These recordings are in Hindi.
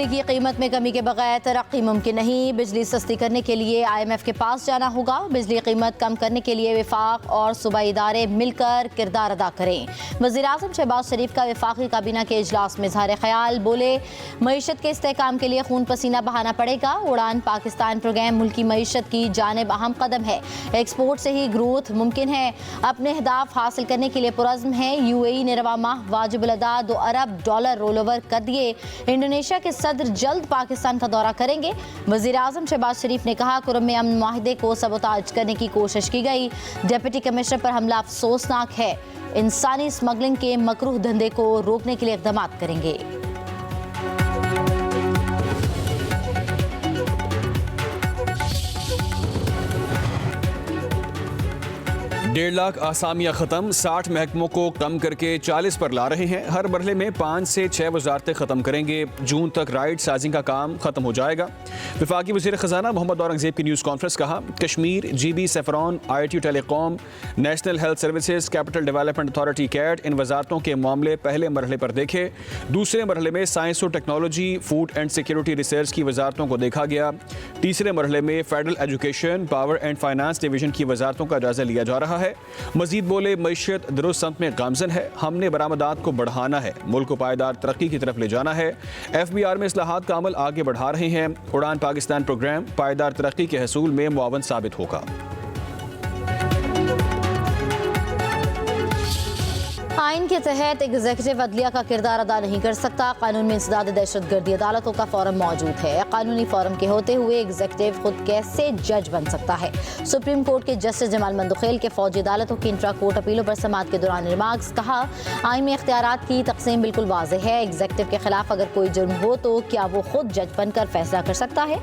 बिजली की कीमत में कमी के बगैर तरक्की मुमकिन नहीं। बिजली सस्ती करने के लिए IMF के पास जाना होगा। बिजली कीमत कम करने के लिए वफाक और सूबाई इदारे मिलकर किरदार अदा करें। वज़ीर-ए-आज़म शहबाज शरीफ का वफाकी काबीना के इजलास में इज़हार ख्याल। बोले, मईशत के इस्तेहकाम के लिए खून पसीना बहाना पड़ेगा। उड़ान पाकिस्तान प्रोग्राम मुल्की मईशत की जानिब अहम कदम है। एक्सपोर्ट से ही ग्रोथ मुमकिन है। अपने अहदाफ हासिल करने के लिए पुरज़्म है। UAE ने रवा माह वाजिबुल अदा $2 अरब रोल ओवर कर दिए। इंडोनेशिया के सदर जल्द पाकिस्तान का दौरा करेंगे। वज़ीर-ए-आज़म शहबाज शरीफ ने कहा, कुरम अमन माहिदे को सबोताज करने की कोशिश की गई। डिप्टी कमिश्नर पर हमला अफसोसनाक है। इंसानी स्मगलिंग के मकरूह धंधे को रोकने के लिए इक़दाम करेंगे। 1.5 लाख आसामियाँ ख़त्म, 60 महकमों को कम करके 40 पर ला रहे हैं। हर मरहले में 5 से 6 वजारतें ख़त्म करेंगे। जून तक राइट साजिंग का काम ख़त्म हो जाएगा। वफाकी वज़ीर ख़जाना मोहम्मद औरंगज़ेब की न्यूज़ कॉन्फ्रेंस। कहा, Kashmir, GB, saffron, ITU telecom, national health services, capital development authority कैट, इन वजारतों के मामले पहले मरहले पर देखे। दूसरे मरहले में साइंस और technology, food and security research की वजारतों को देखा गया। तीसरे मरहले में federal education, power and finance division की वजारतों का जायजा लिया जा रहा है। मजीद बोले, मईशत दुरुस्त समत में गामजन है। हमने बरामदात को बढ़ाना है, मुल्क को पायदार तरक्की की तरफ ले जाना है। FBR में इस्लाहात का अमल आगे बढ़ा रहे हैं। उड़ान पाकिस्तान प्रोग्राम पायदार तरक्की के हसूल में मुआवन साबित होगा। आइन के तहत एग्जीक्यूटिव अदलिया का किरदार अदा नहीं कर सकता। कानून में इंसदाद दहशतगर्दी अदालतों का फोरम मौजूद है। कानूनी फोरम के होते हुए एग्जीक्यूटिव खुद कैसे जज बन सकता है। सुप्रीम कोर्ट के जस्टिस जमाल मंदुखेल के फौजी अदालतों की इंट्रा कोर्ट अपीलों पर समाअत के दौरान रिमार्क्स। कहा, आइन में इख्तियारात की तकसीम बिल्कुल वाज़ेह है। एग्जीक्यूटिव के खिलाफ अगर कोई जुर्म हो तो क्या वो खुद जज बनकर फैसला कर सकता है।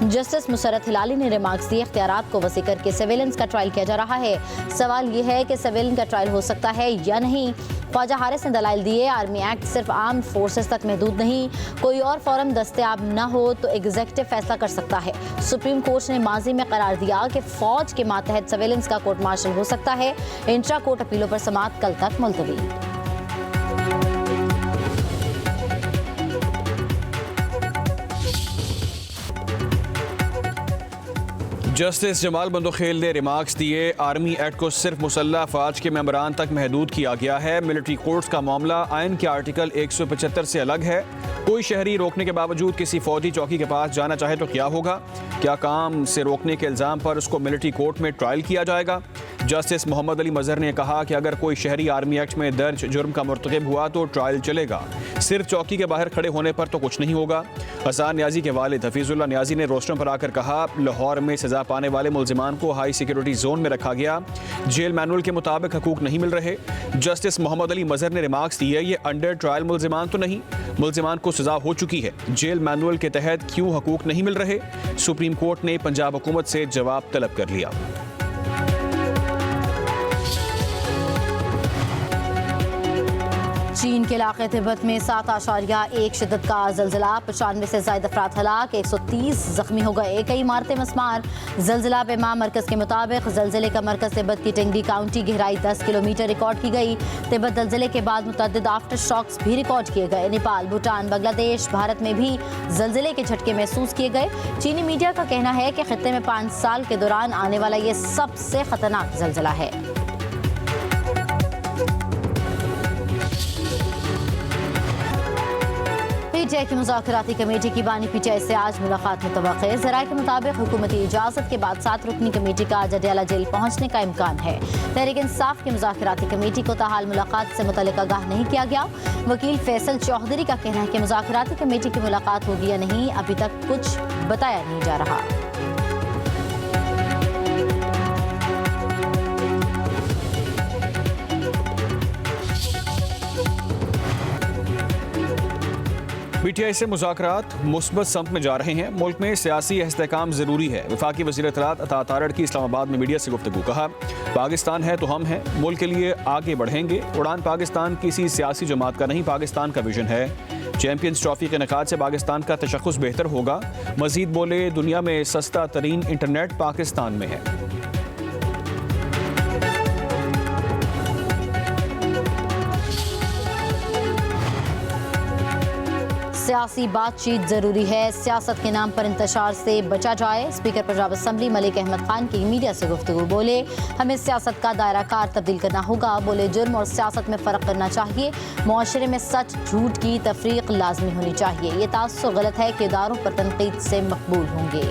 जस्टिस मुसरत हिलाली ने रिमार्क्स दिए, इख्तियारात को वसी करके सर्वेलेंस का ट्रायल किया जा रहा है। सवाल यह है कि सर्वेलेंस का ट्रायल हो सकता है या नहीं। ख्वाजा हारिस ने दलाइल दिए, आर्मी एक्ट सिर्फ आर्म्ड फोर्सेस तक महदूद नहीं। कोई और फोरम दस्तयाब न हो तो एग्जीक्यूटिव फैसला कर सकता है। सुप्रीम कोर्ट ने माजी में करार दिया कि फौज के मातहत सर्वेलेंस का कोर्ट मार्शल हो सकता है। इंट्रा कोर्ट अपीलों पर समाअत कल तक मुलतवी। जस्टिस जमाल मंदुखेल ने रिमार्क्स दिए, आर्मी एक्ट को सिर्फ मुसल्लह अफवाज के मेंबरान तक महदूद किया गया है। मिलिट्री कोर्ट्स का मामला आइन के आर्टिकल 175 से अलग है। कोई शहरी रोकने के बावजूद किसी फौजी चौकी के पास जाना चाहे तो क्या होगा? क्या काम से रोकने के इल्ज़ाम पर उसको मिलिट्री कोर्ट में ट्रायल किया जाएगा? जस्टिस मोहम्मद अली मजहर ने कहा कि अगर कोई शहरी आर्मी एक्ट में दर्ज जुर्म का मुर्तकिब हुआ तो ट्रायल चलेगा, सिर्फ चौकी के बाहर खड़े होने पर तो कुछ नहीं होगा। हसन न्याजी के वालिद हफीजुल्लाह न्याजी ने रोस्टम पर आकर कहा, लाहौर में सजा पाने वाले मुल्जिमान को हाई सिक्योरिटी जोन में रखा गया। जेल मैनुअल के मुताबिक हकूक नहीं मिल रहे। जस्टिस मोहम्मद अली मजहर ने रिमार्क्स दिए, ये अंडर ट्रायल मुल्जिमान तो नहीं, मुल्जिमान को सजा हो चुकी है। जेल मैनुअल के तहत क्यों हकूक नहीं मिल रहे? सुप्रीम कोर्ट ने पंजाब हुकूमत से जवाब तलब कर लिया। चीन के इलाके तिब्बत में 7.1 शिद्दत का ज़लज़ला, 95 से ज़ायद अफराद हलाक, 130 ज़ख्मी हो गए, कई इमारतें मस्मार। ज़लज़ला पेमा मरकज़ के मुताबिक ज़लज़ले का मरकज़ तिब्बत की टेंगडी काउंटी, गहराई 10 किलोमीटर रिकॉर्ड की गई। तिब्बत ज़लज़ले के बाद मुतअद्दिद आफ्टर शॉक्स भी रिकॉर्ड किए गए। नेपाल, भूटान, बांग्लादेश, भारत में भी ज़लज़ले के झटके महसूस किए गए। चीनी मीडिया का कहना है कि खित्ते में 5 साल के दौरान आने वाला ये सबसे खतरनाक ज़लज़ला है। PTI की मुज़ाकराती कमेटी की बानी PTI से आज मुलाकात मुतवक्किल। ज़राए के मुताबिक हुकूमती इजाज़त के बाद 7 रुकनी कमेटी का आज अडयाला जेल पहुँचने का इम्कान है। तहरीक इंसाफ की मुज़ाकराती कमेटी को ताहाल मुलाकात से मुतल्लिक़ आगाह नहीं किया गया। वकील फैसल चौधरी का कहना है कि मुज़ाकराती कमेटी की मुलाकात होगी या नहीं, अभी तक कुछ बताया नहीं जा रहा। PTI से मुज़ाकरात मुस्बत समत में जा रहे हैं। मुल्क में सियासी इस्तेहकाम ज़रूरी है। वफाकी वज़ीर इत्तलात अता तारड़ की इस्लामाबाद में मीडिया से गुफ्तगू। कहा, पाकिस्तान है तो हम हैं, मुल्क के लिए आगे बढ़ेंगे। उड़ान पाकिस्तान किसी सियासी जमात का नहीं, पाकिस्तान का विजन है। चैंपियंस ट्रॉफी के इनेकाद से पाकिस्तान का तशख़्ख़ुस बेहतर होगा। मज़ीद बोले, दुनिया में सस्ता तरीन इंटरनेट पाकिस्तान में है। सियासी बातचीत जरूरी है, सियासत के नाम पर इंतशार से बचा जाए। स्पीकर पंजाब असम्बली मलिक अहमद खान की मीडिया से गुफ्तगू। बोले, हमें सियासत का दायरा कार तब्दील करना होगा। बोले, जुर्म और सियासत में फ़र्क करना चाहिए। मुआशरे में सच झूठ की तफरीक लाजमी होनी चाहिए। ये तासुर गलत है कि इदारों पर तनकीद से मकबूल होंगे।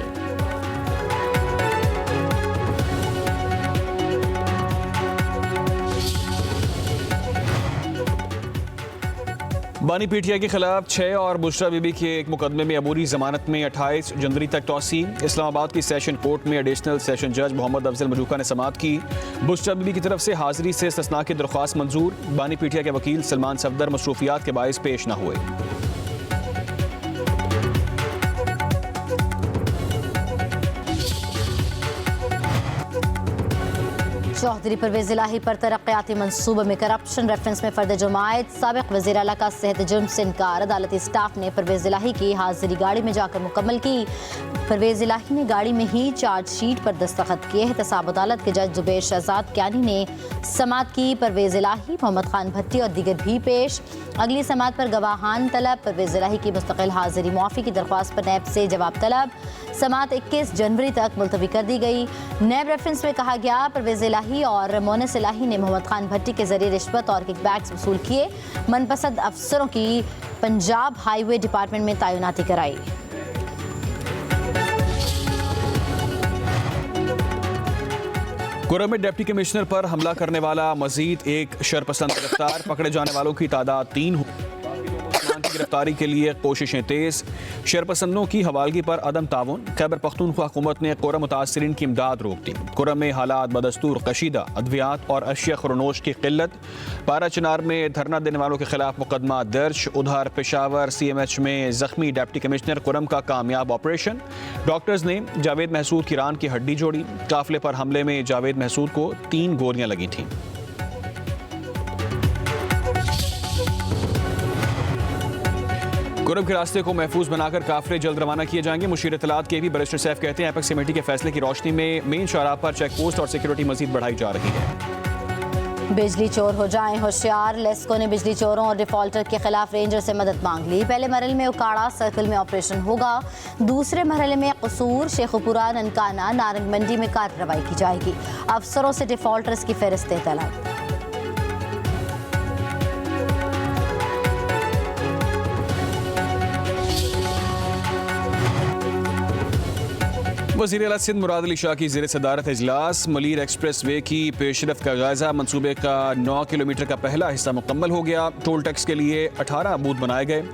बानी पीटीआई के खिलाफ 6 और बुशरा बीबी के एक मुकदमे में अबूरी जमानत में 28 जनवरी तक तौसी। इस्लामाबाद की सेशन कोर्ट में एडिशनल सेशन जज मोहम्मद अफजल मजूका ने समाअत की। बुशरा बीबी की तरफ से हाजिरी से इस्तिस्ना की दरख्वास्त मंजूर। बानी पीटीआई के वकील सलमान सफदर मसरूफियात के बाइस पेश न हुए। चौधरी परवेज इलाही पर तरक्याती मंसूबे में करप्शन रेफरेंस में फर्द जुमायत। साबिक वज़ीर आला का सेहत जुर्म से इनकार। अदालती स्टाफ ने परवेज इलाही की हाजिरी गाड़ी में जाकर मुकम्मल की। परवेज इलाही ने गाड़ी में ही चार्जशीट पर दस्तखत किए। एहतसाब अदालत के जज जुबैर शहजाद क्यानी ने समाअत की। परवेज इलाही, मोहम्मद खान भट्टी और दीगर भी पेश। अगली समाअत पर गवाहान तलब। परवेज इलाही की मुस्तकिल हाजिरी मुआफ़ी की दरख्वास्त पर नैब से जवाब तलब। समाअत 21 जनवरी तक मुलतवी कर दी गई। नैब रेफरेंस में कहा गया, परवेज इलाही और मोनस इलाही ने मोहम्मद खान भट्टी के जरिए रिश्वत और किकबैक्स वसूल किए। मनपसंद अफसरों की पंजाब हाईवे डिपार्टमेंट में तैनाती कराई। कुरम में डिप्टी कमिश्नर पर हमला करने वाला मजीद एक शरपसंद गिरफ्तार। पकड़े जाने वालों की तादाद 3 हुई। की गिरफ्तारी के लिए कोशिशें तेज। शरपसंदों की हवालगी पर अदम ताउन। खैबर पख्तूनख्वा हुकूमत ने कुरम मुतासरीन की इमदाद रोक दी। कुरम में हालात बदस्तूर कशीदा, अद्वियात और अशिया खुरनोश की किल्लत। पारा चिनार में धरना देने वालों के खिलाफ मुकदमा दर्ज। उधर पेशावर CMH में जख्मी डिप्टी कमिश्नर कुरम का कामयाब ऑपरेशन। डॉक्टर्स ने जावेद महसूद की रान की हड्डी जोड़ी। काफिले पर हमले में जावेद महसूद को 3 गोलियां लगी थीं। कुरम के रास्ते को महफूज बनाकर काफिले जल्द रवाना किए जाएंगे। मुशीर इत्तलात के भी बैरिस्टर सैफ कहते हैं, एपेक्स कमेटी के फैसले की रोशनी में मेन शाहराह पर चेक पोस्ट और सिक्योरिटी मजीद बढ़ाई जा रही है। बिजली चोर हो जाएं होशियार। लेस्को ने बिजली चोरों और डिफॉल्टर के खिलाफ रेंजर से मदद मांग ली। पहले मरहले में उकाड़ा सर्कल में ऑपरेशन होगा। दूसरे मरहले में कसूर, शेखुपुरा, ननकाना, नारंग मंडी में कार्रवाई की जाएगी। अफसरों से डिफॉल्टर्स की फहरिस्तें तलब। वज़ीर आला सिंध मुराद अली शाह की ज़ेर सदारत इजलास। मलीर एक्सप्रेस वे की पेशरफ का जायजा। मनसूबे का 9 किलोमीटर का पहला हिस्सा मुकम्मल हो गया। टोल टैक्स के लिए 18 बूथ बनाए गए।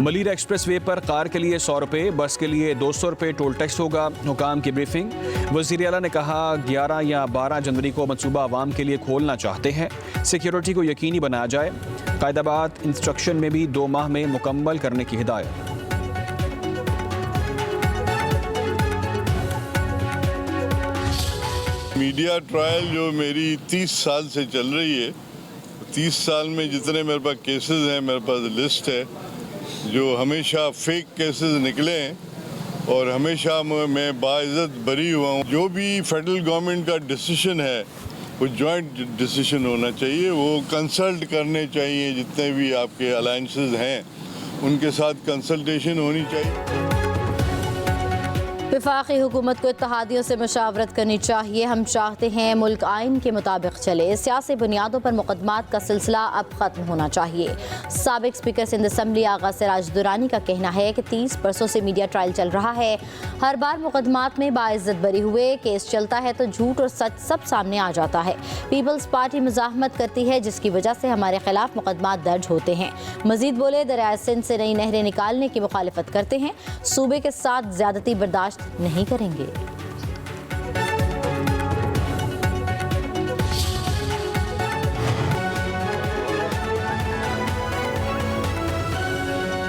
मलीर एक्सप्रेस वे पर कार के लिए 100 रुपये, बस के लिए 200 रुपये टोल टैक्स होगा। हुकाम की ब्रीफिंग। वज़ीर आला ने कहा, 11 या 12 जनवरी को मनसूबा आवाम के लिए खोलना चाहते हैं। सिक्योरिटी को यकीनी बनाया जाए। कायदाबाद इंस्ट्रक्शन में भी 2 माह में मुकम्मल करने की हिदायत। मीडिया ट्रायल जो मेरी 30 साल से चल रही है, 30 साल में जितने मेरे पास केसेस हैं, मेरे पास लिस्ट है, जो हमेशा फेक केसेस निकले हैं और हमेशा मैं बाइज्जत बरी हुआ हूँ। जो भी फेडरल गवर्नमेंट का डिसीजन है वो जॉइंट डिसीजन होना चाहिए। वो कंसल्ट करने चाहिए, जितने भी आपके अलायंसेस हैं उनके साथ कंसल्टेशन होनी चाहिए। वफाकी हुकूमत को इत्तेहादियों से मुशावरत करनी चाहिए। हम चाहते हैं मुल्क आइन के मुताबिक चले। सियासी बुनियादों पर मुकदमात का सिलसिला अब खत्म होना चाहिए। साबिक स्पीकर सिंध असम्बली आगा सिराज दुरानी का कहना है कि 30 बरसों से मीडिया ट्रायल चल रहा है। हर बार मुकदमात में बाइज्जत बरी हुए। केस चलता है तो झूठ और सच सब सामने आ जाता है। पीपल्स पार्टी मुजाहमत करती है, जिसकी वजह से हमारे खिलाफ मुकदमात दर्ज होते हैं। मजीद बोले, दरियाए सिंध से नई नहरें निकालने की मुखालिफत करते हैं। सूबे के साथ ज्यादती बर्दाश्त नहीं करेंगे।